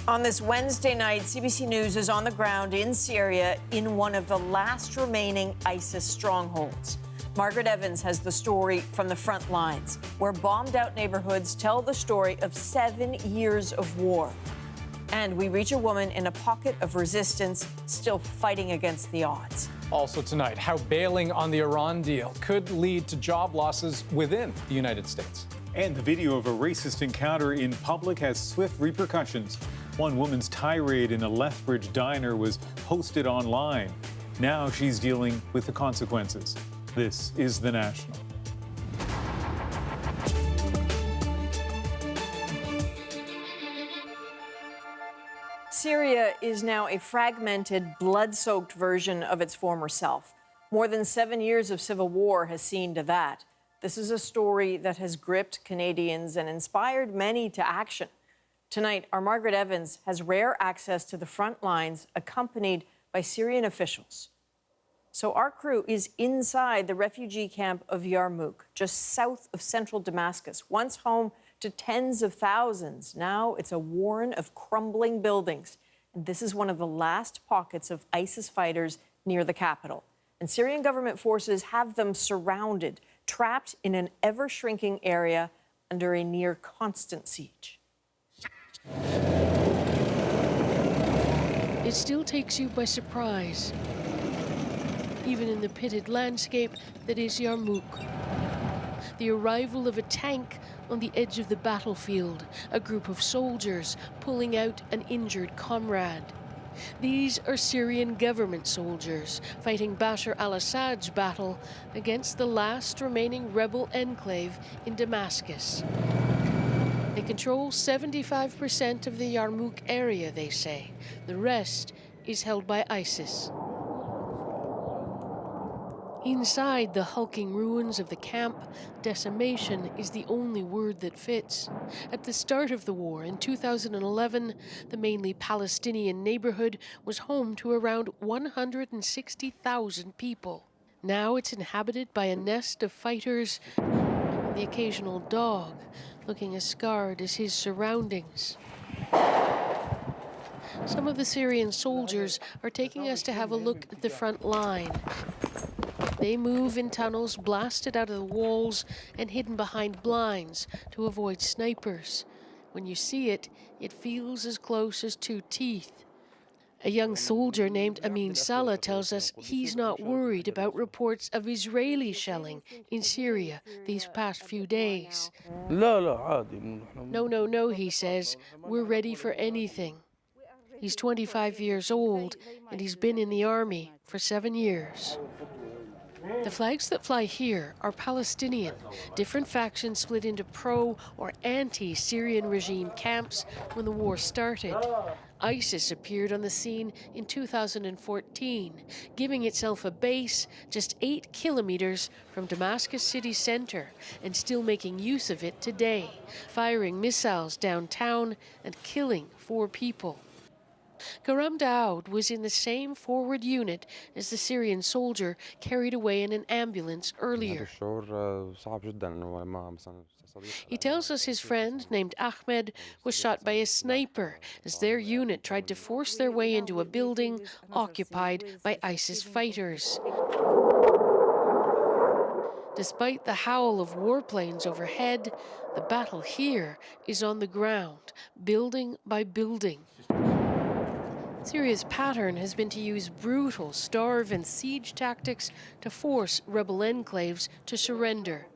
On this Wednesday night, CBC News is on the ground in Syria in one of the last remaining ISIS strongholds. Margaret Evans has the story from the front lines, where bombed-out neighborhoods tell the story of 7 years of war. And we reach a woman in a pocket of resistance, still fighting against the odds. Also tonight, how bailing on the Iran deal could lead to job losses within the United States. And the video of a racist encounter in public has swift repercussions. One woman's tirade in a Lethbridge diner was posted online. Now she's dealing with the consequences. This is The National. Syria is now a fragmented, blood-soaked version of its former self. More than 7 years of civil war has seen to that. This is a story that has gripped Canadians and inspired many to action. Tonight, our Margaret Evans has rare access to the front lines, accompanied by Syrian officials. So our crew is inside the refugee camp of Yarmouk, just south of central Damascus, once home to tens of thousands. Now it's a warren of crumbling buildings. And this is one of the last pockets of ISIS fighters near the capital. And Syrian government forces have them surrounded, trapped in an ever-shrinking area under a near-constant siege. It still takes you by surprise, even in the pitted landscape that is Yarmouk. The arrival of a tank on the edge of the battlefield, a group of soldiers pulling out an injured comrade. These are Syrian government soldiers fighting Bashar al-Assad's battle against the last remaining rebel enclave in Damascus. They control 75% of the Yarmouk area, they say. The rest is held by ISIS. Inside the hulking ruins of the camp, decimation is the only word that fits. At the start of the war in 2011, the mainly Palestinian neighborhood was home to around 160,000 people. Now it's inhabited by a nest of fighters and the occasional dog, looking as scarred as his surroundings. Some of the Syrian soldiers are taking us to have a look at the front line. They move in tunnels blasted out of the walls and hidden behind blinds to avoid snipers. When you see it, it feels as close as two teeth. A young soldier named Amin Salah tells us he's not worried about reports of Israeli shelling in Syria these past few days. No, he says, we're ready for anything. He's 25 years old and he's been in the army for 7 years. The flags that fly here are Palestinian. Different factions split into pro- or anti-Syrian regime camps when the war started. ISIS appeared on the scene in 2014, giving itself a base just 8 kilometers from Damascus city center and still making use of it today, firing missiles downtown and killing 4 people. Karam Daoud was in the same forward unit as the Syrian soldier carried away in an ambulance earlier. He tells us his friend, named Ahmed, was shot by a sniper as their unit tried to force their way into a building occupied by ISIS fighters. Despite the howl of warplanes overhead, the battle here is on the ground, building by building. Syria's pattern has been to use brutal starve and siege tactics to force rebel enclaves to surrender.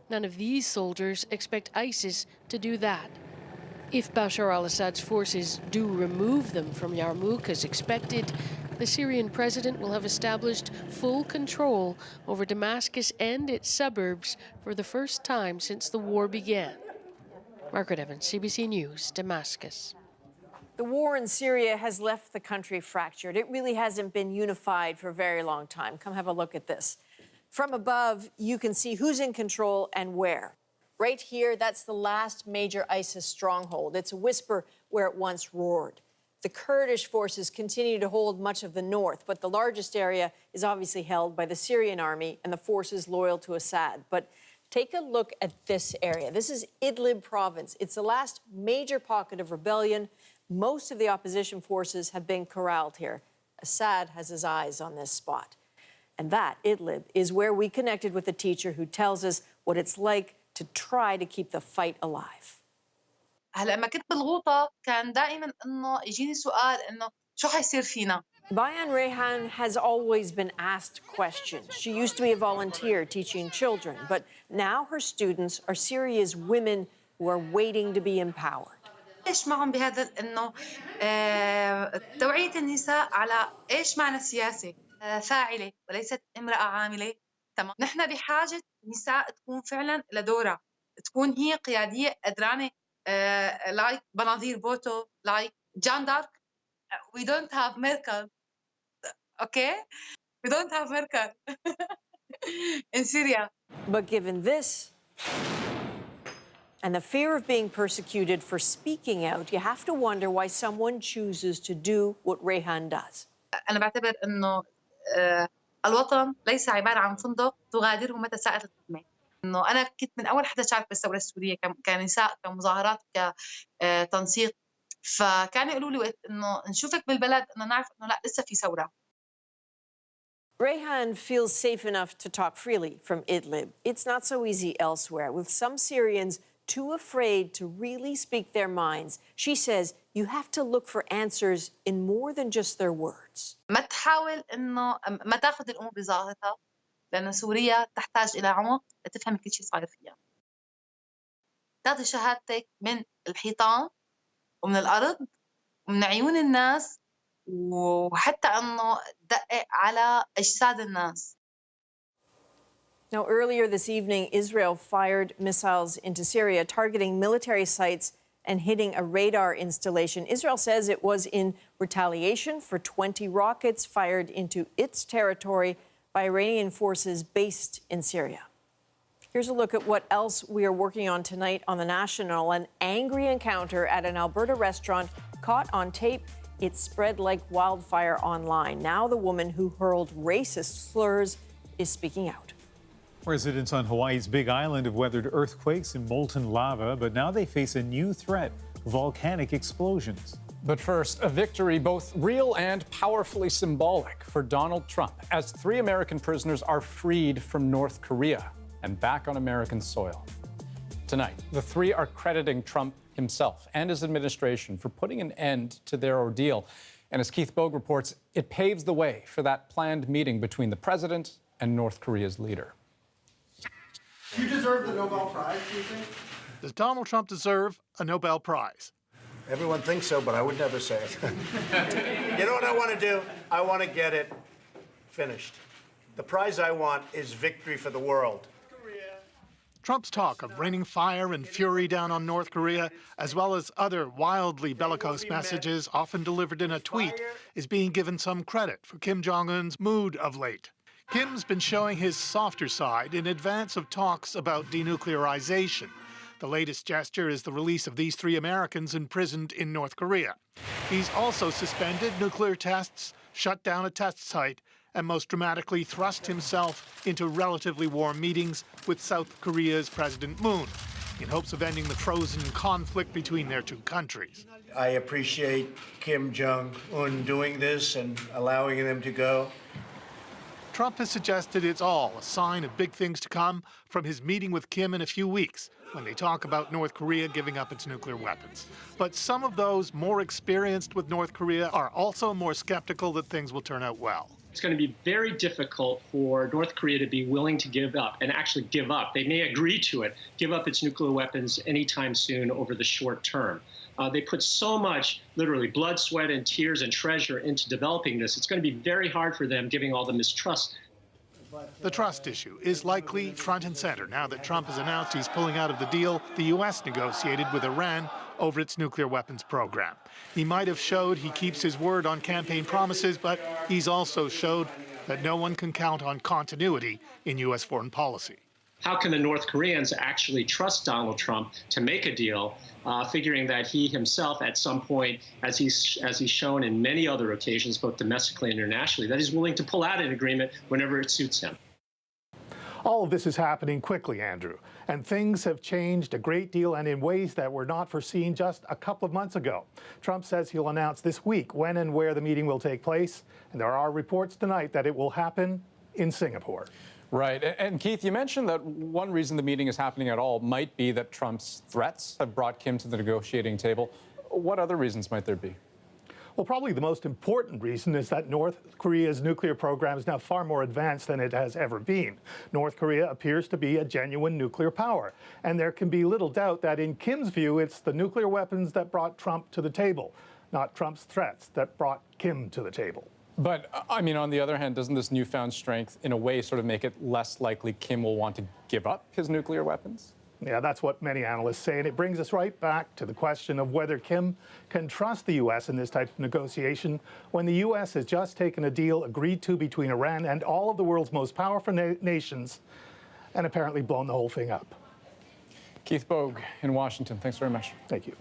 None of these soldiers expect ISIS to do that. If Bashar al-Assad's forces do remove them from Yarmouk as expected, the Syrian president will have established full control over Damascus and its suburbs for the first time since the war began. Margaret Evans, CBC News, Damascus. The war in Syria has left the country fractured. It really hasn't been unified for a very long time. Come have a look at this. From above, you can see who's in control and where. Right here, that's the last major ISIS stronghold. It's a whisper where it once roared. The Kurdish forces continue to hold much of the north, but the largest area is obviously held by the Syrian army and the forces loyal to Assad. But take a look at this area. This is Idlib province. It's the last major pocket of rebellion. Most of the opposition forces have been corralled here. Assad has his eyes on this spot. And that, Idlib, is where we connected with a teacher who tells us what it's like to try to keep the fight alive. هلا لما كنت بالغوطة كان دائما انه يجيني سؤال انه شو حيصير فينا. Bayan Reyhan has always been asked questions. She used to be a volunteer teaching children, but now her students are Syria's women who are waiting to be empowered. ايش معهم بهذا انه توعية النساء على ايش معنى السياسة فاعلة وليست امرأة عاملة. تمام، نحن بحاجة نساء تكون فعلا لدورها، تكون هي قيادية قدرانة like بناظير بوتو, like Jeanne d'Arc. We don't have Merkel, okay? We don't have Merkel in Syria. But given this and the fear of being persecuted for speaking out, you have to wonder why someone chooses to do what Reyhan does. أنا بعتبر إنه الوطن ليس عبارة عن فندق تغادره متى ساءت الخدمة. إنه أنا كنت من أول حدا شارك بالثورة السورية كنساء كمظاهرات كتنسيق، فكانوا يقولوا لي وقت إنه نشوفك بالبلد إنه نعرف إنه لا لسه في ثورة. Reyhan feels safe enough to talk freely from Idlib. It's not so easy elsewhere, with some Syrians too afraid to really speak their minds. She says you have to look for answers in more than just their words. ما تحاول إنه ما تاخذ الأمور بظاهرها، لأن سوريا تحتاج إلى عمق لتفهم كل شيء صاير فيها. تاخذي شهادتك من الحيطان ومن الأرض ومن عيون الناس، وحتى إنه تدقق على أجساد الناس. Now, earlier this evening, Israel fired missiles into Syria, targeting military sites and hitting a radar installation. Israel says it was in retaliation for 20 rockets fired into its territory by Iranian forces based in Syria. Here's a look at what else we are working on tonight on The National. An angry encounter at an Alberta restaurant caught on tape. It spread like wildfire online. Now the woman who hurled racist slurs is speaking out. Residents on Hawaii's Big Island have weathered earthquakes and molten lava, but now they face a new threat: volcanic explosions. But first, a victory both real and powerfully symbolic for Donald Trump, as 3 American prisoners are freed from North Korea and back on American soil. Tonight, the 3 are crediting Trump himself and his administration for putting an end to their ordeal. And as Keith Bogue reports, it paves the way for that planned meeting between the president and North Korea's leader. You deserve the Nobel Prize, do you think? Does Donald Trump deserve a Nobel Prize? Everyone thinks so, but I would never say it. You know what I want to do? I want to get it finished. The prize I want is victory for the world. Trump's talk of raining fire and fury down on North Korea, as well as other wildly bellicose messages often delivered in a tweet, is being given some credit for Kim Jong-un's mood of late. Kim's been showing his softer side in advance of talks about denuclearization. The latest gesture is the release of these 3 Americans imprisoned in North Korea. He's also suspended nuclear tests, shut down a test site, and most dramatically thrust himself into relatively warm meetings with South Korea's President Moon in hopes of ending the frozen conflict between their 2 countries. I appreciate Kim Jong-un doing this and allowing them to go. Trump has suggested it's all a sign of big things to come from his meeting with Kim in a few weeks, when they talk about North Korea giving up its nuclear weapons. But some of those more experienced with North Korea are also more skeptical that things will turn out well. It's going to be very difficult for North Korea to be willing to give up and actually give up. They may agree to it, give up its nuclear weapons anytime soon over the short term. They put so much, literally, blood, sweat, and tears and treasure into developing this. It's going to be very hard for them, given all the mistrust. The trust issue is likely front and center now that Trump has announced he's pulling out of the deal the U.S. negotiated with Iran over its nuclear weapons program. He might have showed he keeps his word on campaign promises, but he's also showed that no one can count on continuity in U.S. foreign policy. How can the North Koreans actually trust Donald Trump to make a deal, figuring that he himself at some point, as he's shown in many other occasions, both domestically and internationally, that he's willing to pull out an agreement whenever it suits him? All of this is happening quickly, Andrew, and things have changed a great deal and in ways that were not foreseen just a couple of months ago. Trump says he'll announce this week when and where the meeting will take place, and there are reports tonight that it will happen in Singapore. Right. And Keith, you mentioned that one reason the meeting is happening at all might be that Trump's threats have brought Kim to the negotiating table. What other reasons might there be? Well, probably the most important reason is that North Korea's nuclear program is now far more advanced than it has ever been. North Korea appears to be a genuine nuclear power, and there can be little doubt that in Kim's view, it's the nuclear weapons that brought Trump to the table, not Trump's threats that brought Kim to the table. But, I mean, on the other hand, doesn't this newfound strength, in a way, sort of make it less likely Kim will want to give up his nuclear weapons? Yeah, that's what many analysts say, and it brings us right back to the question of whether Kim can trust the U.S. in this type of negotiation when the U.S. has just taken a deal agreed to between Iran and all of the world's most powerful nations and apparently blown the whole thing up. Keith Bogue in Washington, thanks very much. Thank you.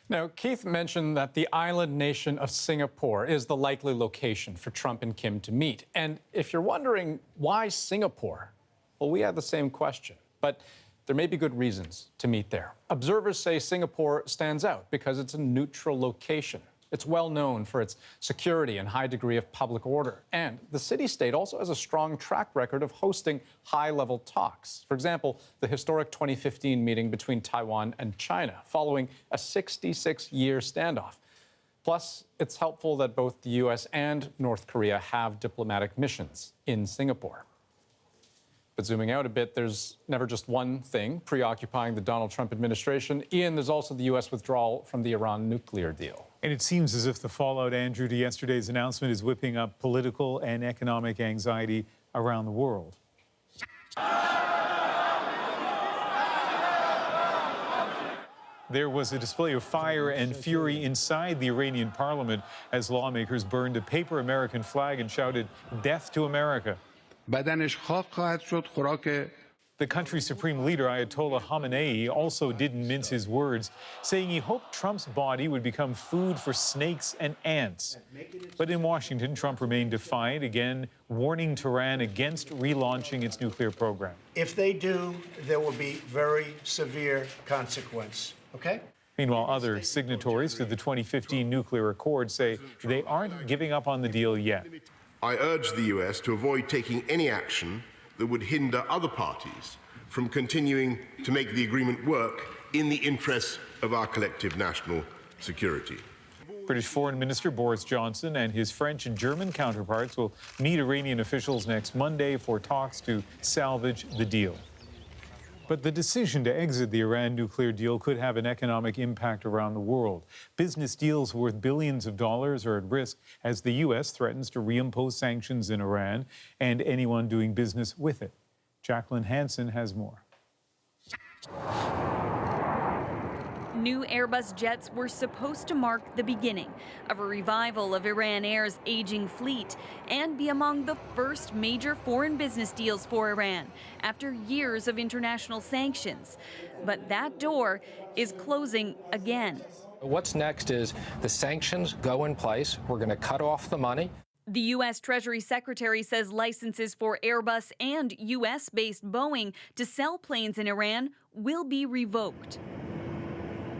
Now, Keith mentioned that the island nation of Singapore is the likely location for Trump and Kim to meet. And if you're wondering why Singapore, well, we had the same question. But there may be good reasons to meet there. Observers say Singapore stands out because it's a neutral location. It's well known for its security and high degree of public order. And the city-state also has a strong track record of hosting high-level talks. For example, the historic 2015 meeting between Taiwan and China, following a 66-year standoff. Plus, it's helpful that both the U.S. and North Korea have diplomatic missions in Singapore. But zooming out a bit, there's never just one thing preoccupying the Donald Trump administration. Ian, there's also the U.S. withdrawal from the Iran nuclear deal. And it seems as if the fallout, Andrew, to yesterday's announcement is whipping up political and economic anxiety around the world. There was a display of fire and fury inside the Iranian parliament as lawmakers burned a paper American flag and shouted, "Death to America." The country's supreme leader, Ayatollah Khamenei, also didn't mince his words, saying he hoped Trump's body would become food for snakes and ants. But in Washington, Trump remained defiant, again warning Tehran against relaunching its nuclear program. If they do, there will be very severe consequence, okay? Meanwhile, other signatories to the 2015 nuclear accord say they aren't giving up on the deal yet. I urge the US to avoid taking any action that would hinder other parties from continuing to make the agreement work in the interests of our collective national security. British Foreign Minister Boris Johnson and his French and German counterparts will meet Iranian officials next Monday for talks to salvage the deal. But the decision to exit the Iran nuclear deal could have an economic impact around the world. Business deals worth billions of dollars are at risk as the U.S. threatens to reimpose sanctions in Iran and anyone doing business with it. Jacqueline Hansen has more. New Airbus jets were supposed to mark the beginning of a revival of Iran Air's aging fleet and be among the first major foreign business deals for Iran after years of international sanctions. But that door is closing again. What's next is the sanctions go in place. We're going to cut off the money. The U.S. Treasury Secretary says licenses for Airbus and U.S.-based Boeing to sell planes in Iran will be revoked.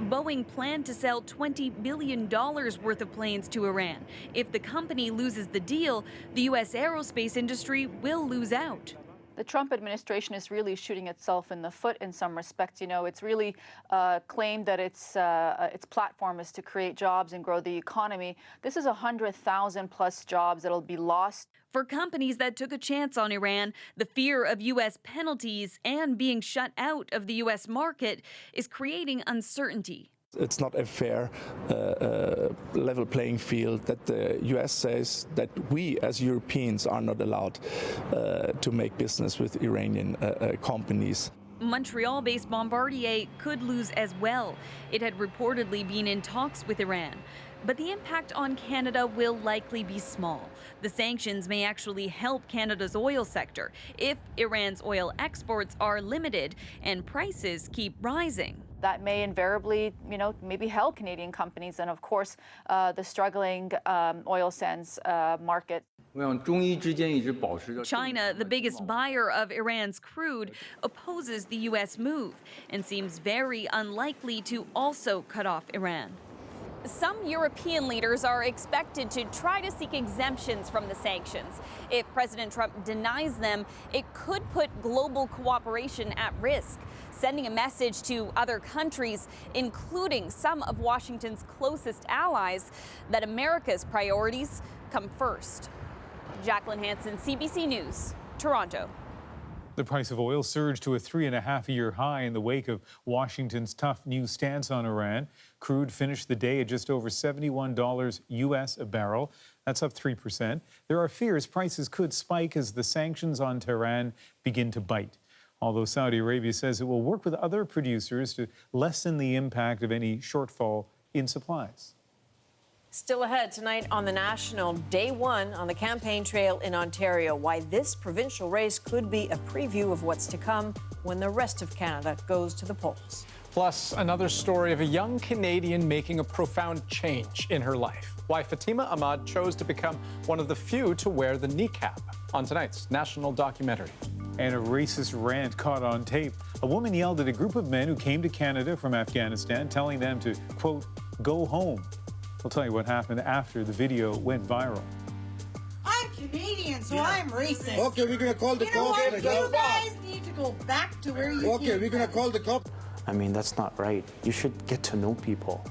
Boeing planned to sell $20 billion worth of planes to Iran. If the company loses the deal, the U.S. aerospace industry will lose out. The Trump administration is really shooting itself in the foot in some respects. You know, it's really claimed that its platform is to create jobs and grow the economy. This is 100,000 plus jobs that'll be lost. For companies that took a chance on Iran, the fear of U.S. penalties and being shut out of the U.S. market is creating uncertainty. It's not a fair level playing field that the U.S. says that we as Europeans are not allowed to make business with Iranian companies. Montreal-based Bombardier could lose as well. It had reportedly been in talks with Iran. But the impact on Canada will likely be small. The sanctions may actually help Canada's oil sector if Iran's oil exports are limited and prices keep rising. That may invariably, maybe help Canadian companies and, of course, the struggling oil sands market. China, the biggest buyer of Iran's crude, opposes the U.S. move and seems very unlikely to also cut off Iran. Some European leaders are expected to try to seek exemptions from the sanctions. If President Trump denies them, it could put global cooperation at risk, sending a message to other countries, including some of Washington's closest allies, that America's priorities come first. Jacqueline Hansen, CBC News, Toronto. The price of oil surged to a 3.5-year high in the wake of Washington's tough new stance on Iran. Crude finished the day at just over $71 US a barrel. That's up 3%. There are fears prices could spike as the sanctions on Tehran begin to bite. Although Saudi Arabia says it will work with other producers to lessen the impact of any shortfall in supplies. Still ahead tonight on The National, day one on the campaign trail in Ontario, why this provincial race could be a preview of what's to come when the rest of Canada goes to the polls. Plus, another story of a young Canadian making a profound change in her life. Why Fatima Ahmad chose to become one of the few to wear the Niqab on tonight's national documentary. And a racist rant caught on tape. A woman yelled at a group of men who came to Canada from Afghanistan, telling them to, quote, go home. We'll tell you what happened after the video went viral. I'm Canadian, so I'm racist. Okay, we're going to call the cops. You guys need to go back to where you came from. Okay, we're going to call the cops. I mean, that's not right. You should get to know people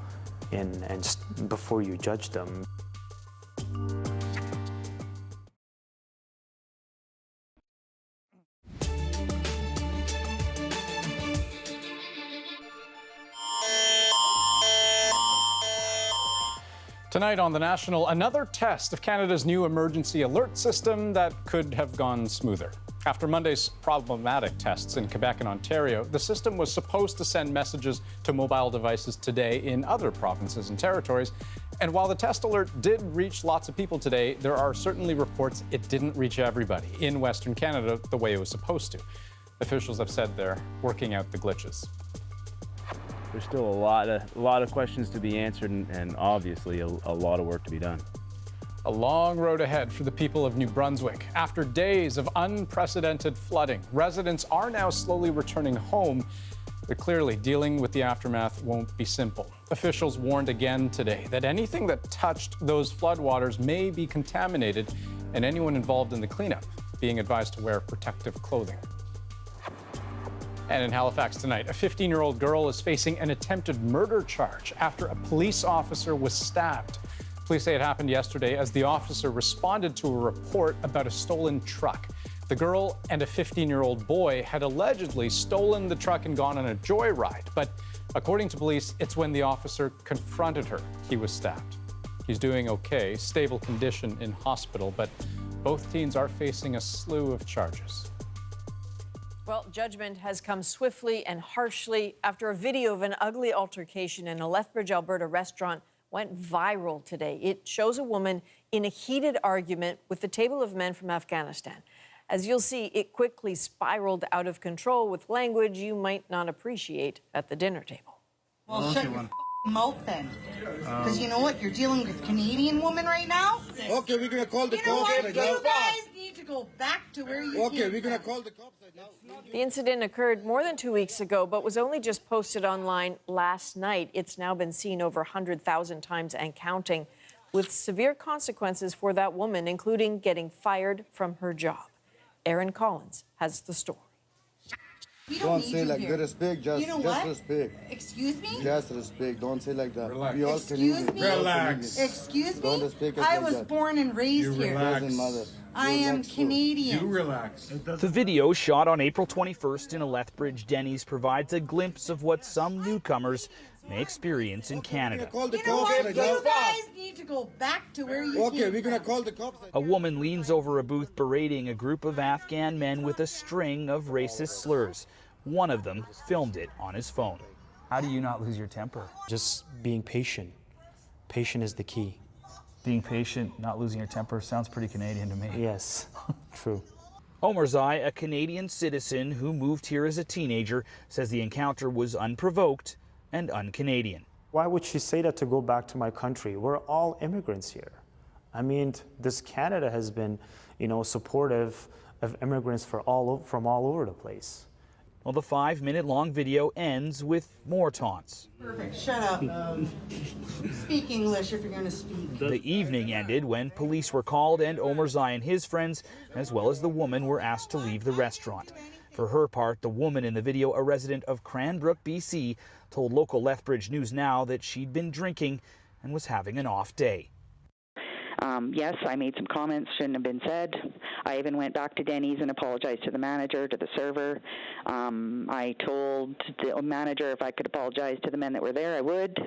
and before you judge them. Tonight on The National, another test of Canada's new emergency alert system that could have gone smoother. After Monday's problematic tests in Quebec and Ontario, the system was supposed to send messages to mobile devices today in other provinces and territories. And while the test alert did reach lots of people today, there are certainly reports it didn't reach everybody in Western Canada the way it was supposed to. Officials have said they're working out the glitches. There's still a lot of questions to be answered and obviously a lot of work to be done. A long road ahead for the people of New Brunswick. After days of unprecedented flooding, residents are now slowly returning home, but clearly dealing with the aftermath won't be simple. Officials warned again today that anything that touched those floodwaters may be contaminated, and anyone involved in the cleanup being advised to wear protective clothing. And in Halifax tonight, a 15-year-old girl is facing an attempted murder charge after a police officer was stabbed. Police say it happened yesterday as the officer responded to a report about a stolen truck. The girl and a 15-year-old boy had allegedly stolen the truck and gone on a joyride. But according to police, it's when the officer confronted her he was stabbed. He's doing okay, stable condition in hospital, but both teens are facing a slew of charges. Well, judgment has come swiftly and harshly after a video of an ugly altercation in a Lethbridge, Alberta restaurant went viral today. It shows a woman in a heated argument with a table of men from Afghanistan. As you'll see, it quickly spiraled out of control with language you might not appreciate at the dinner table. Well, shut your mouth then. Because you know what? You're dealing with a Canadian woman right now. Okay, we're going to call the cops. You know what? You guys need to go back to where you came Okay, we're going to call the cops. The incident occurred more than 2 weeks ago, but was only just posted online last night. It's now been seen over 100,000 times and counting, with severe consequences for that woman, including getting fired from her job. Aaron Collins has the story. Don't say like that. Respect, just, you know just what? respect. Excuse me? Just respect. Don't say like that. Relax. We all Excuse me? Relax. Excuse me? Don't respect us I like was that. born and raised here. Mother. I am Canadian. You relax. The video, shot on April 21st in a Lethbridge Denny's, provides a glimpse of what some newcomers may experience in Canada. You know what? You guys need to go back to where you came Okay, we're going to call the cops. A woman leans over a booth berating a group of Afghan men with a string of racist slurs. One of them filmed it on his phone. How do you not lose your temper? Just being patient. Patient is the key. Being patient, not losing your temper, sounds pretty Canadian to me. Yes, true. Omarzai, a Canadian citizen who moved here as a teenager, says the encounter was unprovoked and un-Canadian. Why would she say that to go back to my country? We're all immigrants here. I mean, this Canada has been, supportive of immigrants from all over the place. Well, the 5-minute-long video ends with more taunts. Perfect. Shut up. Speak English if you're going to speak. The evening ended when police were called and Omarzai and his friends, as well as the woman, were asked to leave the restaurant. For her part, the woman in the video, a resident of Cranbrook, BC, told local Lethbridge News Now that she'd been drinking and was having an off day. Yes, I made some comments shouldn't have been said. I even went back to Denny's and apologized to the manager, to the server. I told the manager if I could apologize to the men that were there, I would,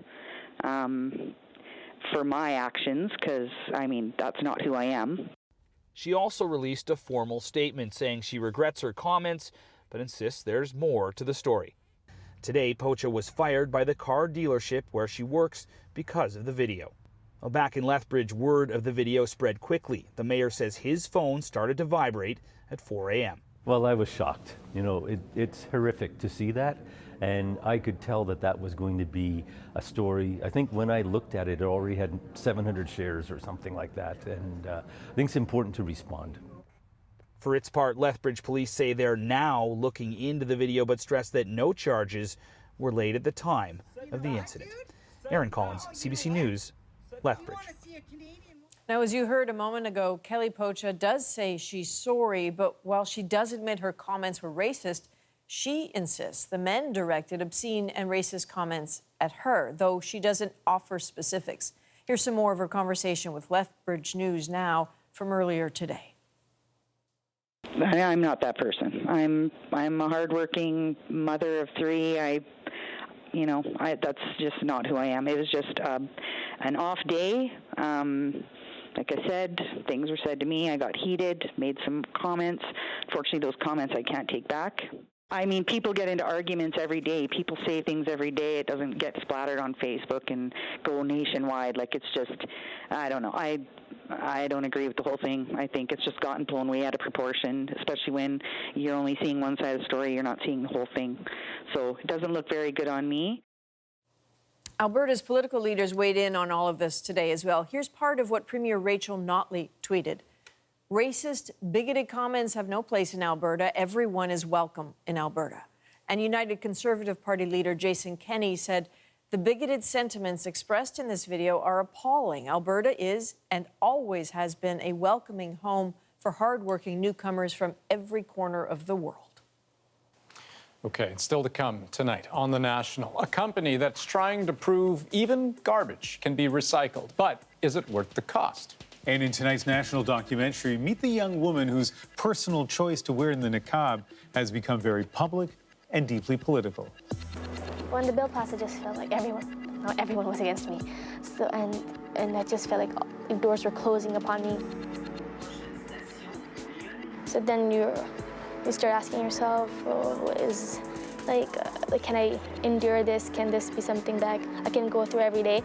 for my actions, because, that's not who I am. She also released a formal statement saying she regrets her comments, but insists there's more to the story. Today, Pocha was fired by the car dealership where she works because of the video. Well, back in Lethbridge, word of the video spread quickly. The mayor says his phone started to vibrate at 4 a.m. Well, I was shocked. It's horrific to see that, and I could tell that that was going to be a story. I think when I looked at it, it already had 700 shares or something like that, and I think it's important to respond. For its part, Lethbridge police say they're now looking into the video, but stress that no charges were laid at the time of the incident. Aaron Collins, CBC News, Lethbridge. Now, as you heard a moment ago, Kelly Pocha does say she's sorry, but while she does admit her comments were racist, she insists the men directed obscene and racist comments at her, though she doesn't offer specifics. Here's some more of her conversation with Lethbridge News Now from earlier today. I'm not that person. I'm a hardworking mother of 3. That's just not who I am. It was just an off day. Like I said, things were said to me. I got heated, made some comments. Fortunately, those comments I can't take back. People get into arguments every day. People say things every day. It doesn't get splattered on Facebook and go nationwide. It's just, I don't know. I don't agree with the whole thing. I think it's just gotten blown way out of proportion, especially when you're only seeing one side of the story. You're not seeing the whole thing. So it doesn't look very good on me. Alberta's political leaders weighed in on all of this today as well. Here's part of what Premier Rachel Notley tweeted. Racist, bigoted comments have no place in Alberta. Everyone is welcome in Alberta. And United Conservative Party leader Jason Kenney said, the bigoted sentiments expressed in this video are appalling. Alberta is and always has been a welcoming home for hardworking newcomers from every corner of the world. Okay, it's still to come tonight on The National. A company that's trying to prove even garbage can be recycled. But is it worth the cost? And in tonight's national documentary, meet the young woman whose personal choice to wear the niqab has become very public and deeply political. When the bill passed, I just felt like everyone was against me. So and I just felt like doors were closing upon me. So then you start asking yourself, can I endure this? Can this be something that I can go through every day?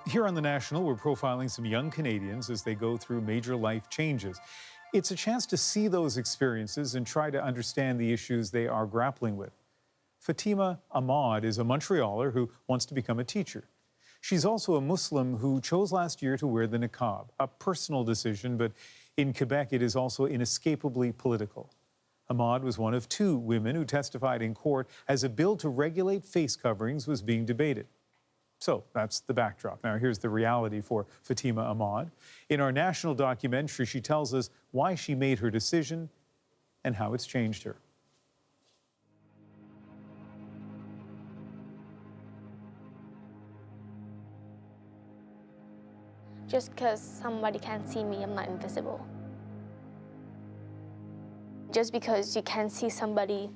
Here on The National, we're profiling some young Canadians as they go through major life changes. It's a chance to see those experiences and try to understand the issues they are grappling with. Fatima Ahmad is a Montrealer who wants to become a teacher. She's also a Muslim who chose last year to wear the niqab, a personal decision, but in Quebec it is also inescapably political. Ahmad was one of 2 women who testified in court as a bill to regulate face coverings was being debated. So that's the backdrop. Now here's the reality for Fatima Ahmad. In our national documentary, she tells us why she made her decision and how it's changed her. Just because somebody can't see me, I'm not invisible. Just because you can't see somebody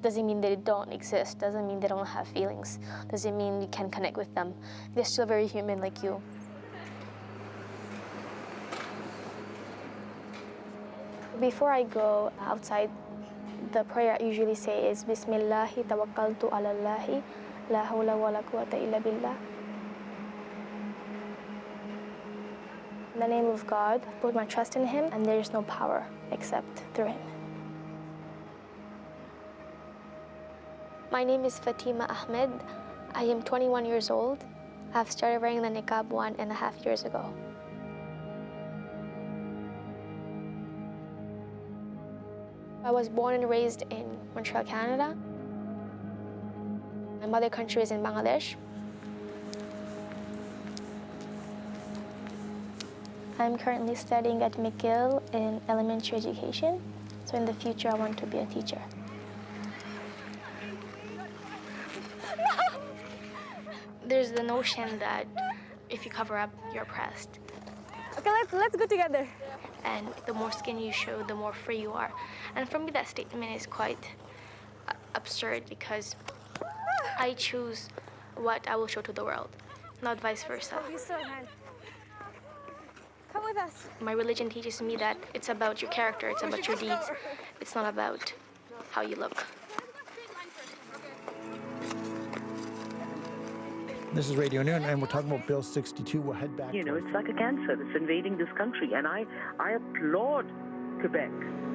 doesn't mean they don't exist, doesn't mean they don't have feelings, doesn't mean you can connect with them. They're still very human like you. Before I go outside The prayer I usually say is Bismillahi tawakkaltu ala Allahi, la hawla wa la quwwata illa billah. In the name of God, put my trust in Him, and there is no power except through Him. My name is Fatima Ahmed. I am 21 years old. I've started wearing the niqab 1.5 years ago. I was born and raised in Montreal, Canada. My mother country is in Bangladesh. I'm currently studying at McGill in elementary education. So in the future, I want to be a teacher. There's the notion that if you cover up, you're oppressed. Okay, let's go together. And the more skin you show, the more free you are. And for me, that statement is quite absurd because I choose what I will show to the world, not vice versa. Come with us. My religion teaches me that it's about your character, it's about your deeds. It's not about how you look. This is Radio Noon, and we're talking about Bill 62. We'll head back. You know, it's like a cancer that's invading this country, and I applaud Quebec.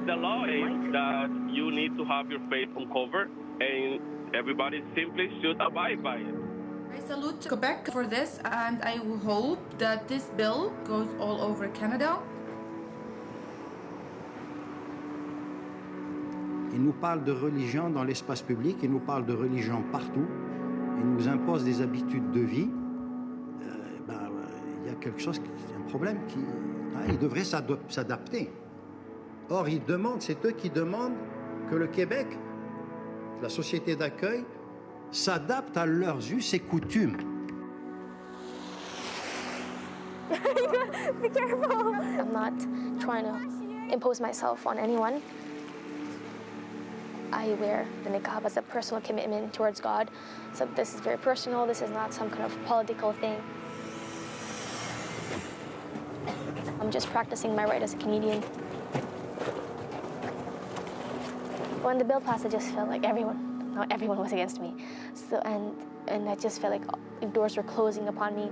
The law is that you need to have your face uncovered, and everybody simply should abide by it. I salute Quebec for this, and I hope that this bill goes all over Canada. Il nous parle de religion dans l'espace public, il nous parle de religion partout. Il nous impose des habitudes de vie, il y a quelque chose, un problème qui... il devrait s'adapter. Or, ils demandent, c'est eux qui demandent que le Québec, la société d'accueil, s'adapte à leurs us et coutumes. Be careful! I'm not trying to impose myself on anyone. I wear the niqab as a personal commitment towards God. So this is very personal. This is not some kind of political thing. I'm just practicing my right as a Canadian. When the bill passed, I just felt like not everyone was against me. So and I just felt like doors were closing upon me.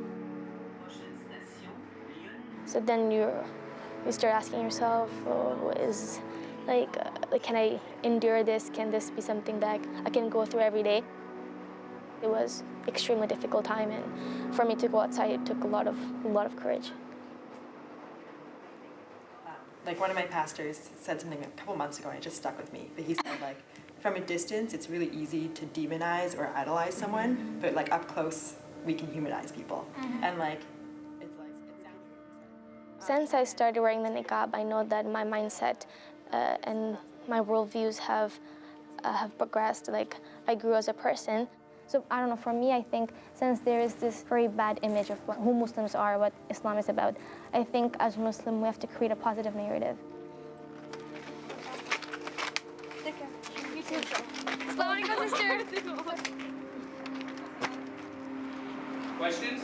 So then you start asking yourself, can I endure this? Can this be something that I can go through every day? It was extremely difficult time, and for me to go outside, it took a lot of courage. Like one of my pastors said something a couple months ago, and it just stuck with me. But he said, like, from a distance, it's really easy to demonize or idolize someone, but like up close, we can humanize people. Mm-hmm. And like, Since I started wearing the niqab, I know that my mindset and my worldviews have progressed. Like, I grew as a person. So I don't know, for me, I think since there is this very bad image of who Muslims are, what Islam is about, I think as Muslim we have to create a positive narrative. Take care. You too. Assalamualaikum, sister. Questions?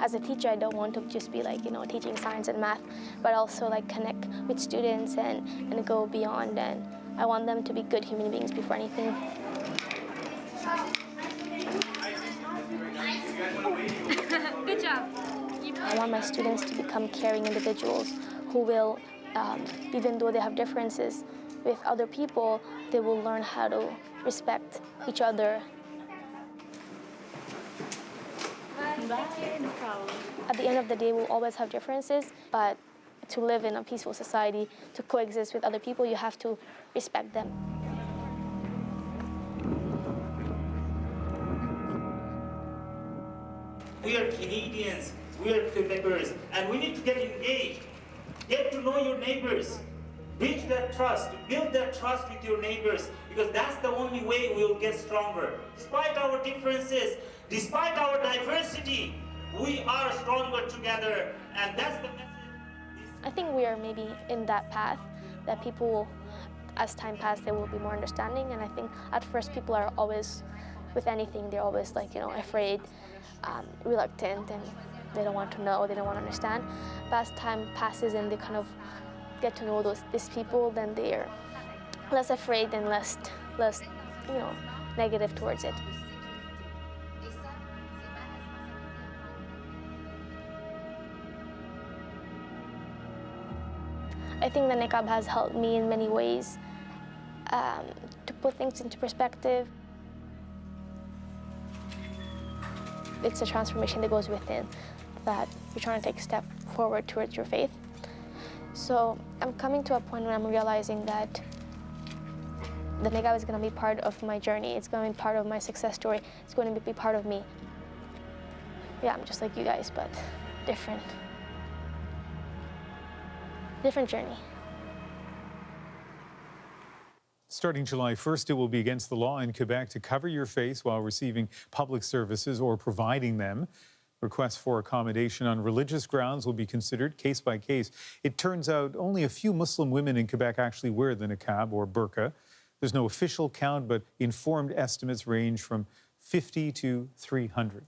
As a teacher, I don't want to just be like, teaching science and math, but also like connect with students and go beyond. And I want them to be good human beings before anything. Good job. I want my students to become caring individuals who will, even though they have differences with other people, they will learn how to respect each other. At the end of the day, we'll always have differences, but to live in a peaceful society, to coexist with other people, you have to respect them. We are Canadians, we are Quebecers, and we need to get engaged. Get to know your neighbors. Reach that trust, build that trust with your neighbors, because that's the only way we'll get stronger. Despite our differences, despite our diversity, we are stronger together, and that's the message. I think we are maybe in that path that people will, as time passes, they will be more understanding. And I think at first people are always, with anything, they're always like, afraid, reluctant, and they don't want to know, they don't want to understand. But as time passes and they kind of get to know these people, then they're less afraid and less negative towards it. I think the niqab has helped me in many ways to put things into perspective. It's a transformation that goes within, that you're trying to take a step forward towards your faith. So I'm coming to a point where I'm realizing that the niqab is going to be part of my journey. It's going to be part of my success story. It's going to be part of me. Yeah, I'm just like you guys, but different. Different journey. Starting July 1st, it will be against the law in Quebec to cover your face while receiving public services or providing them. Requests for accommodation on religious grounds will be considered case by case. It turns out only a few Muslim women in Quebec actually wear the niqab or burqa. There's no official count, but informed estimates range from 50 to 300.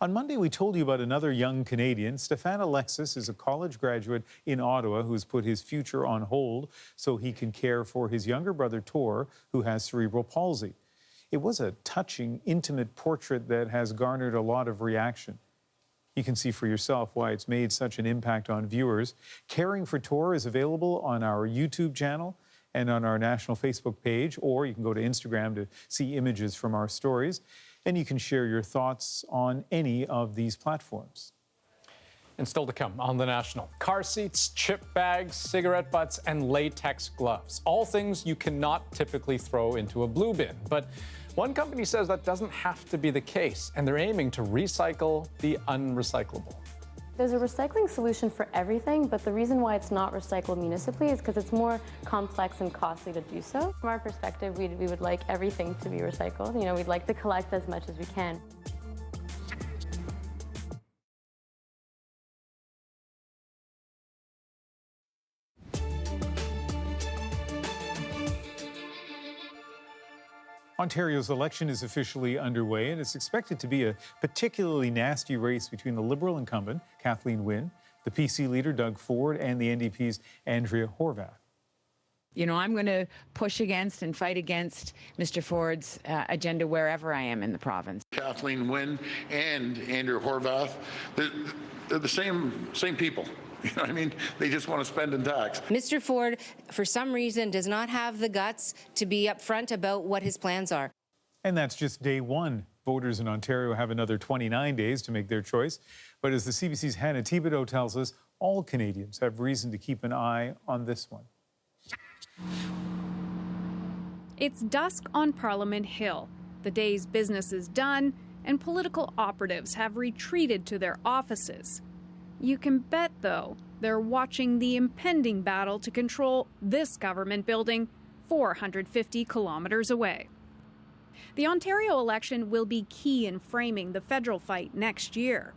On Monday, we told you about another young Canadian. Stefan Alexis is a college graduate in Ottawa who's put his future on hold so he can care for his younger brother, Tor, who has cerebral palsy. It was a touching, intimate portrait that has garnered a lot of reaction. You can see for yourself why it's made such an impact on viewers. Caring for Tor is available on our YouTube channel and on our national Facebook page, or you can go to Instagram to see images from our stories. And you can share your thoughts on any of these platforms. And still to come on The National, car seats, chip bags, cigarette butts, and latex gloves. All things you cannot typically throw into a blue bin. But one company says that doesn't have to be the case, and they're aiming to recycle the unrecyclable. There's a recycling solution for everything, but the reason why it's not recycled municipally is because it's more complex and costly to do so. From our perspective, we would like everything to be recycled. You know, we'd like to collect as much as we can. Ontario's election is officially underway, and it's expected to be a particularly nasty race between the Liberal incumbent, Kathleen Wynne, the PC leader, Doug Ford, and the NDP's Andrea Horwath. You know, I'm going to push against and fight against Mr. Ford's agenda wherever I am in the province. Kathleen Wynne and Andrea Horwath, they're the same people. You know what I mean? They just want to spend and tax. Mr. Ford, for some reason, does not have the guts to be upfront about what his plans are. And that's just day one. Voters in Ontario have another 29 days to make their choice. But as the CBC's Hannah Thibodeau tells us, all Canadians have reason to keep an eye on this one. It's dusk on Parliament Hill. The day's business is done, and political operatives have retreated to their offices. You can bet, though, they're watching the impending battle to control this government building 450 kilometers away. The Ontario election will be key in framing the federal fight next year.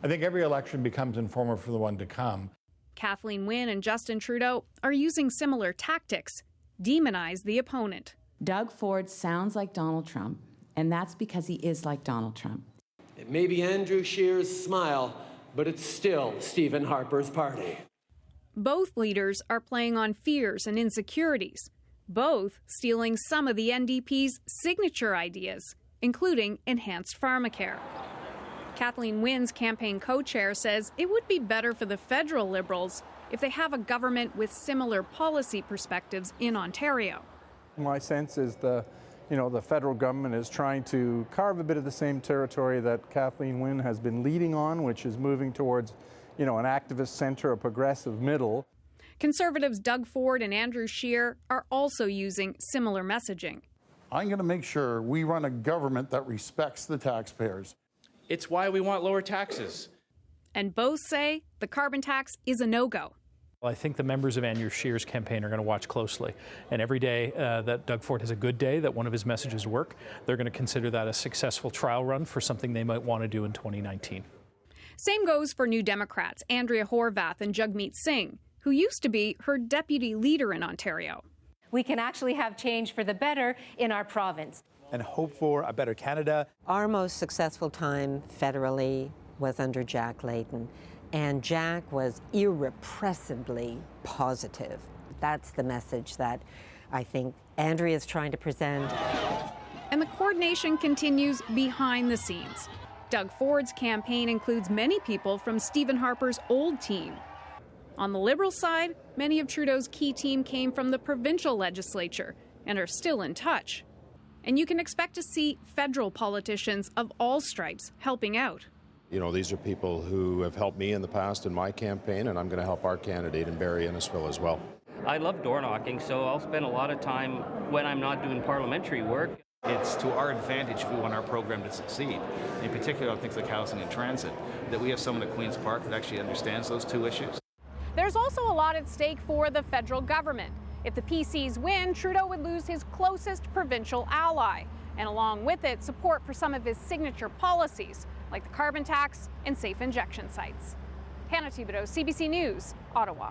I think every election becomes informative for the one to come. Kathleen Wynne and Justin Trudeau are using similar tactics. Demonize the opponent. Doug Ford sounds like Donald Trump, and that's because he is like Donald Trump. It may be Andrew Scheer's smile, but it's still Stephen Harper's party. Both leaders are playing on fears and insecurities, both stealing some of the NDP's signature ideas, including enhanced pharmacare. Kathleen Wynne's campaign co-chair says it would be better for the federal Liberals if they have a government with similar policy perspectives in Ontario. My sense is the federal government is trying to carve a bit of the same territory that Kathleen Wynne has been leading on, which is moving towards, an activist center, a progressive middle. Conservatives Doug Ford and Andrew Scheer are also using similar messaging. I'm going to make sure we run a government that respects the taxpayers. It's why we want lower taxes. And both say the carbon tax is a no-go. I think the members of Andrew Scheer's campaign are going to watch closely. And every day that Doug Ford has a good day, that one of his messages work, they're going to consider that a successful trial run for something they might want to do in 2019. Same goes for New Democrats Andrea Horwath and Jagmeet Singh, who used to be her deputy leader in Ontario. We can actually have change for the better in our province. And hope for a better Canada. Our most successful time federally was under Jack Layton. And Jack was irrepressibly positive. That's the message that I think Andrea is trying to present. And the coordination continues behind the scenes. Doug Ford's campaign includes many people from Stephen Harper's old team. On the Liberal side, many of Trudeau's key team came from the provincial legislature and are still in touch. And you can expect to see federal politicians of all stripes helping out. You know, these are people who have helped me in the past in my campaign, and I'm going to help our candidate in Barrie Innisfil as well. I love door knocking, so I'll spend a lot of time when I'm not doing parliamentary work. It's to our advantage if we want our program to succeed, in particular on things like housing and transit, that we have someone at Queen's Park that actually understands those two issues. There's also a lot at stake for the federal government. If the PCs win, Trudeau would lose his closest provincial ally, and along with it, support for some of his signature policies, like the carbon tax and safe injection sites. Hannah Thibodeau, CBC News, Ottawa.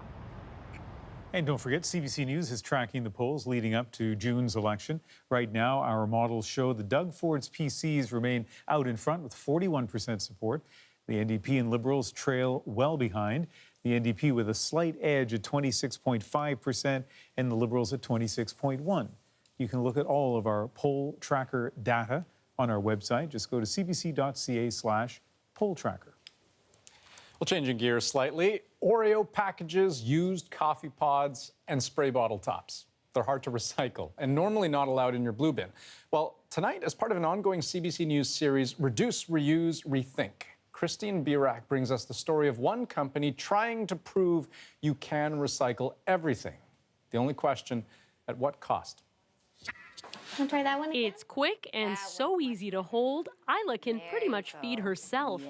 And don't forget, CBC News is tracking the polls leading up to June's election. Right now, our models show the Doug Ford's PCs remain out in front with 41% support. The NDP and Liberals trail well behind. The NDP with a slight edge at 26.5% and the Liberals at 26.1%. You can look at all of our poll tracker data on our website. Just go to cbc.ca/poll tracker. Well, changing gears slightly, Oreo packages, used coffee pods, and spray bottle tops. They're hard to recycle and normally not allowed in your blue bin. Well, tonight, as part of an ongoing CBC News series, Reduce, Reuse, Rethink, Christine Birak brings us the story of one company trying to prove you can recycle everything. The only question, at what cost? Wanna try that one again? It's quick and so easy to hold, Isla can pretty much feed herself.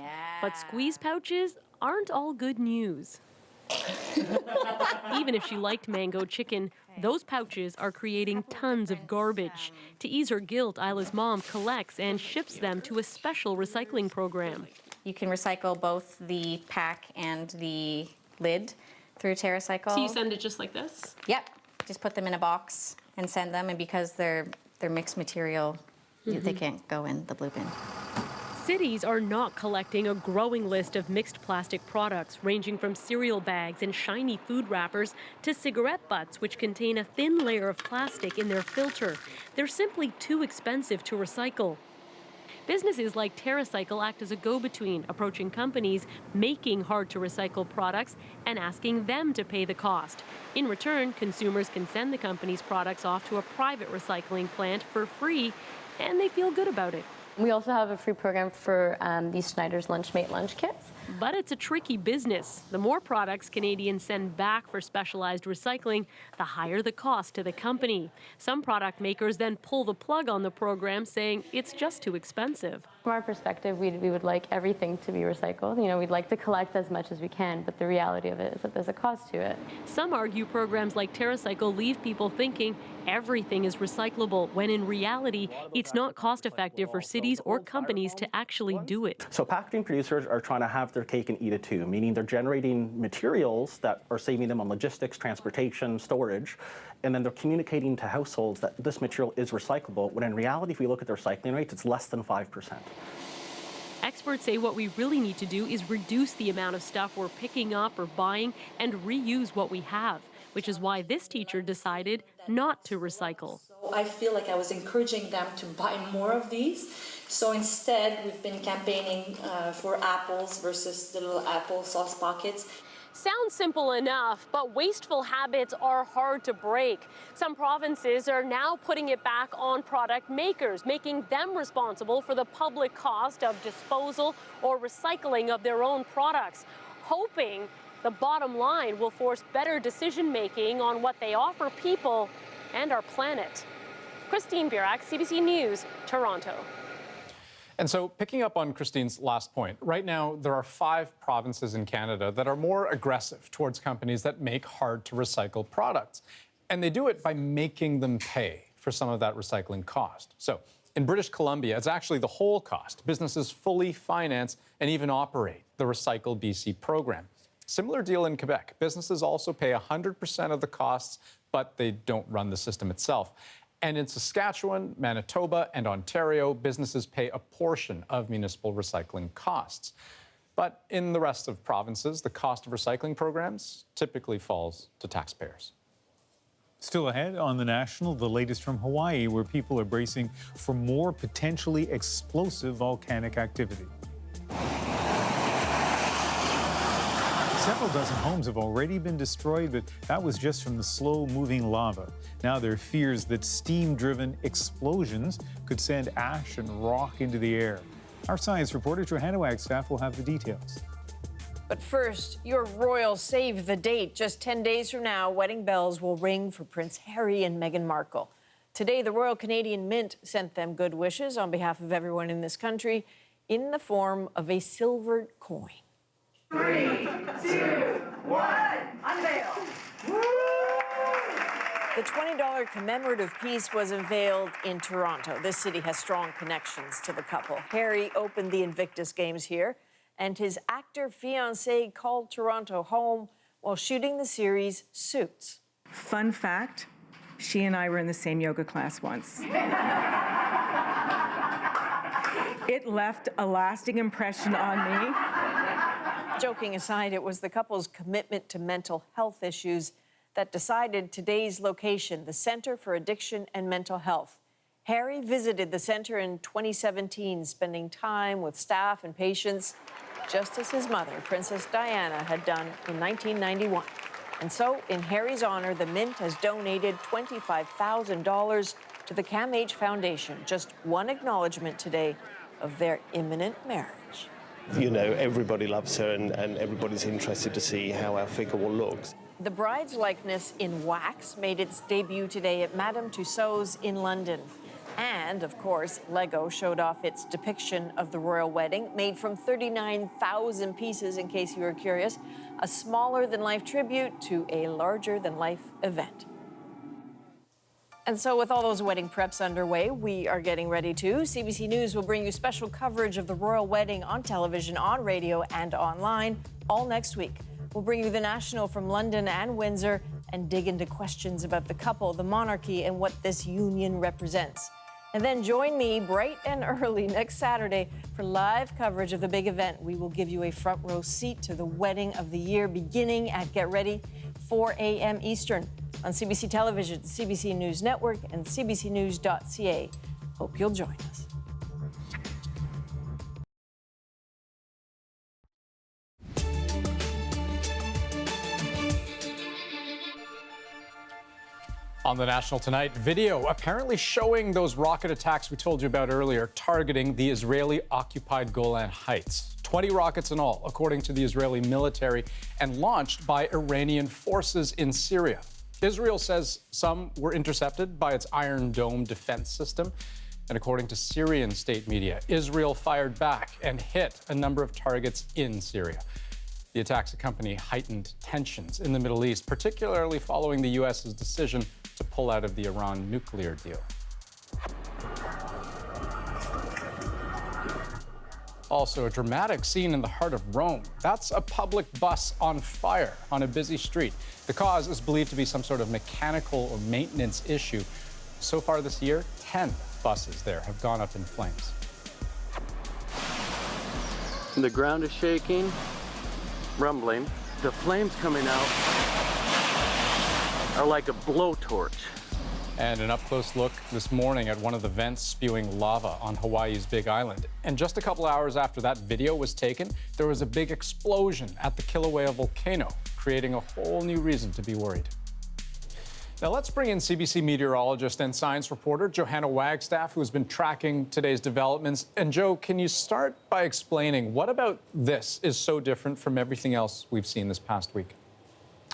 But squeeze pouches aren't all good news. Even if she liked mango chicken, those pouches are creating tons of garbage. To ease her guilt, Isla's mom collects and ships them to a special recycling program. You can recycle both the pack and the lid through TerraCycle. So you send it just like this? Yep. Just put them in a box and send them, and because they're mixed material, they can't go in the blue bin. Cities are not collecting a growing list of mixed plastic products, ranging from cereal bags and shiny food wrappers to cigarette butts, which contain a thin layer of plastic in their filter. They're simply too expensive to recycle. Businesses like TerraCycle act as a go-between, approaching companies making hard-to-recycle products and asking them to pay the cost. In return, consumers can send the company's products off to a private recycling plant for free, and they feel good about it. We also have a free program for these Schneider's Lunchmate lunch kits. But it's a tricky business. The more products Canadians send back for specialized recycling, the higher the cost to the company. Some product makers then pull the plug on the program, saying it's just too expensive. From our perspective, we would like everything to be recycled. You know, we'd like to collect as much as we can, but the reality of it is that there's a cost to it. Some argue programs like TerraCycle leave people thinking everything is recyclable, when in reality, it's not cost-effective for cities or companies to actually do it. So packaging producers are trying to have their cake and eat it too, meaning they're generating materials that are saving them on logistics, transportation, storage, and then they're communicating to households that this material is recyclable, when in reality, if we look at their recycling rates, it's less than 5%. Experts say what we really need to do is reduce the amount of stuff we're picking up or buying and reuse what we have, which is why this teacher decided not to recycle. I feel like I was encouraging them to buy more of these. So instead, we've been campaigning for apples versus the little apple sauce pockets. Sounds simple enough, but wasteful habits are hard to break. Some provinces are now putting it back on product makers, making them responsible for the public cost of disposal or recycling of their own products, hoping the bottom line will force better decision-making on what they offer people and our planet. Christine Birak, CBC News, Toronto. And so, picking up on Christine's last point, right now there are 5 provinces in Canada that are more aggressive towards companies that make hard-to-recycle products. And they do it by making them pay for some of that recycling cost. So, in British Columbia, it's actually the whole cost. Businesses fully finance and even operate the Recycle BC program. Similar deal in Quebec. Businesses also pay 100% of the costs, but they don't run the system itself. And in Saskatchewan, Manitoba, and Ontario, businesses pay a portion of municipal recycling costs. But in the rest of provinces, the cost of recycling programs typically falls to taxpayers. Still ahead on the National, the latest from Hawaii, where people are bracing for more potentially explosive volcanic activity. Several dozen homes have already been destroyed, but that was just from the slow-moving lava. Now there are fears that steam-driven explosions could send ash and rock into the air. Our science reporter, Johanna Wagstaff, will have the details. But first, your royal save the date. Just 10 days from now, wedding bells will ring for Prince Harry and Meghan Markle. Today, the Royal Canadian Mint sent them good wishes on behalf of everyone in this country in the form of a silver coin. 3, 2, 1, unveil! The $20 commemorative piece was unveiled in Toronto. This city has strong connections to the couple. Harry opened the Invictus Games here, and his actor fiancé called Toronto home while shooting the series Suits. Fun fact, she and I were in the same yoga class once. It left a lasting impression on me. Joking aside, it was the couple's commitment to mental health issues that decided today's location, the Centre for Addiction and Mental Health. Harry visited the center in 2017, spending time with staff and patients, just as his mother, Princess Diana, had done in 1991. And so, in Harry's honor, the Mint has donated $25,000 to the CAMH Foundation, just one acknowledgement today of their imminent marriage. You know, everybody loves her and everybody's interested to see how our figure will look. The bride's likeness in wax made its debut today at Madame Tussauds in London. And, of course, Lego showed off its depiction of the royal wedding, made from 39,000 pieces, in case you were curious, a smaller-than-life tribute to a larger-than-life event. And so with all those wedding preps underway, we are getting ready to. CBC News will bring you special coverage of the royal wedding on television, on radio, and online all next week. We'll bring you the National from London and Windsor and dig into questions about the couple, the monarchy, and what this union represents. And then join me bright and early next Saturday for live coverage of the big event. We will give you a front row seat to the wedding of the year, beginning at, get ready, 4 a.m. Eastern on CBC Television, CBC News Network, and cbcnews.ca. Hope you'll join us. On the National tonight, video apparently showing those rocket attacks we told you about earlier, targeting the Israeli-occupied Golan Heights. 20 rockets in all, according to the Israeli military, and launched by Iranian forces in Syria. Israel says some were intercepted by its Iron Dome defense system. And according to Syrian state media, Israel fired back and hit a number of targets in Syria. The attacks accompany heightened tensions in the Middle East, particularly following the U.S.'s decision to pull out of the Iran nuclear deal. Also, a dramatic scene in the heart of Rome. That's a public bus on fire on a busy street. The cause is believed to be some sort of mechanical or maintenance issue. So far this year, 10 buses there have gone up in flames. The ground is shaking, rumbling. The flames coming out are like a blowtorch. And an up-close look this morning at one of the vents spewing lava on Hawaii's Big Island. And just a couple hours after that video was taken, there was a big explosion at the Kilauea volcano, creating a whole new reason to be worried. Now let's bring in CBC meteorologist and science reporter Johanna Wagstaff, who has been tracking today's developments. And Jo, can you start by explaining what about this is so different from everything else we've seen this past week?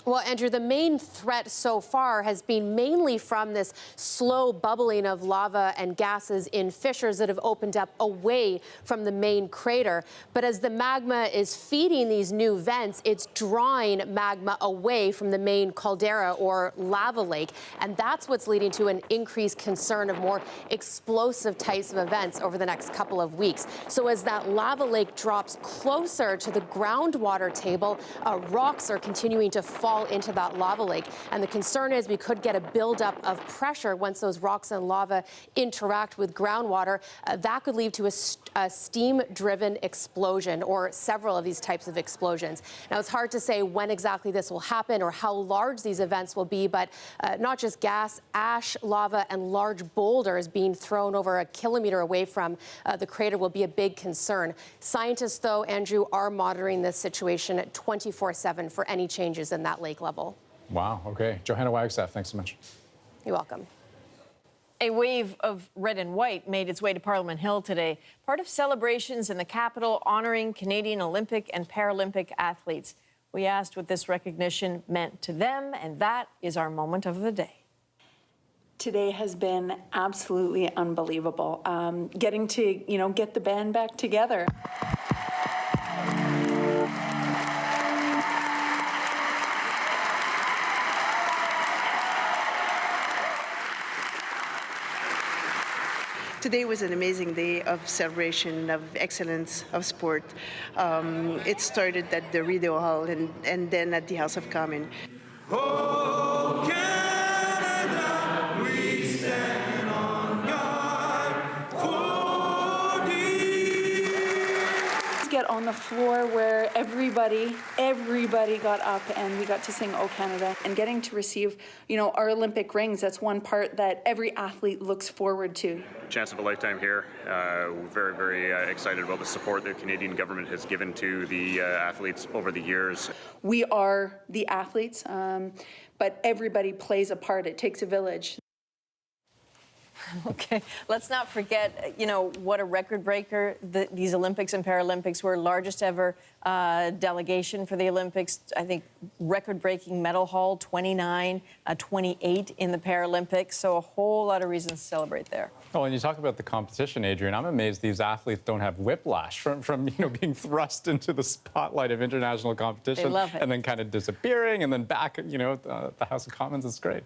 Well, Andrew, the main threat so far has been mainly from this slow bubbling of lava and gases in fissures that have opened up away from the main crater. But as the magma is feeding these new vents, it's drawing magma away from the main caldera or lava lake. And that's what's leading to an increased concern of more explosive types of events over the next couple of weeks. So as that lava lake drops closer to the groundwater table, rocks are continuing to fall fall into that lava lake. And the concern is we could get a buildup of pressure once those rocks and lava interact with groundwater. That could lead to a steam-driven explosion, or several of these types of explosions. Now, it's hard to say when exactly this will happen or how large these events will be, but not just gas, ash, lava, and large boulders being thrown over a kilometer away from the crater will be a big concern. Scientists, though, Andrew, are monitoring this situation 24/7 for any changes in that lake level. Wow, okay. Johanna Wagstaff, thanks so much. You're welcome. A wave of red and white made its way to Parliament Hill today, part of celebrations in the capital honoring Canadian Olympic and Paralympic athletes. We asked what this recognition meant to them, and that is our moment of the day. Today has been absolutely unbelievable. Getting to, get the band back together. Today was an amazing day of celebration, of excellence, of sport. It started at the Rideau Hall and then at the House of Commons. Oh, Canada, we stand on guard for thee. Get on the floor where everybody got up and we got to sing "Oh Canada," and getting to receive, our Olympic rings. That's one part that every athlete looks forward to. Chance of a lifetime here. Very, very excited about the support the Canadian government has given to the athletes over the years. We are the athletes, but everybody plays a part. It takes a village. Okay, let's not forget, what a record breaker these Olympics and Paralympics were. Largest ever delegation for the Olympics. I think record-breaking medal haul, 29, 28 in the Paralympics. So a whole lot of reasons to celebrate there. Oh, and you talk about the competition, Adrian. I'm amazed these athletes don't have whiplash from being thrust into the spotlight of international competition. They love it. And then kind of disappearing and then back, at the House of Commons. It's great.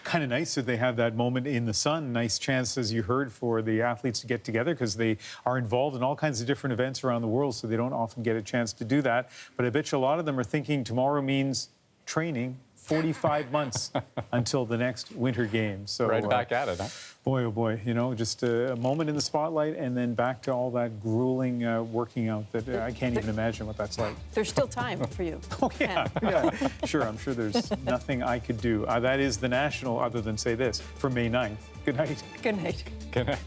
Kind of nice that they have that moment in the sun. Nice chance, as you heard, for the athletes to get together because they are involved in all kinds of different events around the world, so they don't often get a chance to do that. But I bet you a lot of them are thinking tomorrow means training 45 months until the next Winter Games. So right back at it, huh? Boy, oh boy, just a moment in the spotlight and then back to all that grueling working out that I can't even imagine what that's like. There's still time for you. Oh, yeah. Sure, I'm sure there's nothing I could do. That is the national, other than say this, for May 9th. Good night. Good night. Good night.